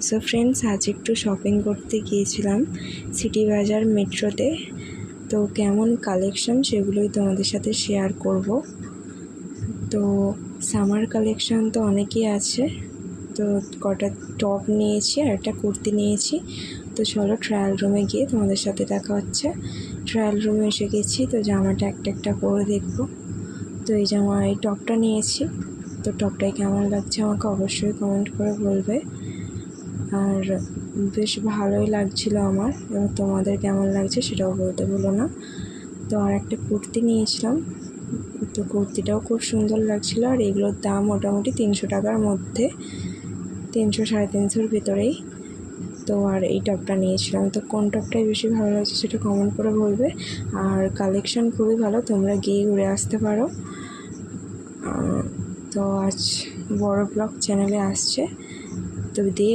So friends, আজ একটু shopping করতে গিয়েছিলাম সিটি বাজার মেট্রোতে। তো কেমন কালেকশন সেগুলোই তোমাদের সাথে শেয়ার করব। তো সামার কালেকশন তো অনেকই আছে, তো কটা টপ নিয়েছি আর একটা কুর্তি নিয়েছি। তো চলো ট্রায়াল রুমে গিয়ে তোমাদের সাথে দেখা হচ্ছে। ট্রায়াল রুমে এসে গেছি, তো জামাটা একটা করে দেখবো। তো এই টপটা নিয়েছি। তো টপটাই কেমন লাগছে আমাকে অবশ্যই কমেন্ট করে বলবে। আর বেশ ভালোই লাগছিল আমার, এবং তোমাদের কেমন লাগছে সেটাও বলতে ভুলো না। তো আর একটা কুর্তি নিয়েছিলাম, তো কুর্তিটাও খুব সুন্দর লাগছিল। আর এগুলোর দাম মোটামুটি 300 টাকার মধ্যে, 300 350-র ভিতরেই। তো আর এই টপটা নিয়েছিলাম। তো কোন টপটাই বেশি ভালো লাগছে সেটা কমেন্ট করে বলবে। আর কালেকশন খুবই ভালো, তোমরা গিয়ে ঘুরে আসতে পারো। তো আজ বড় ব্লগ চ্যানেলে আসছে, তো দিয়ে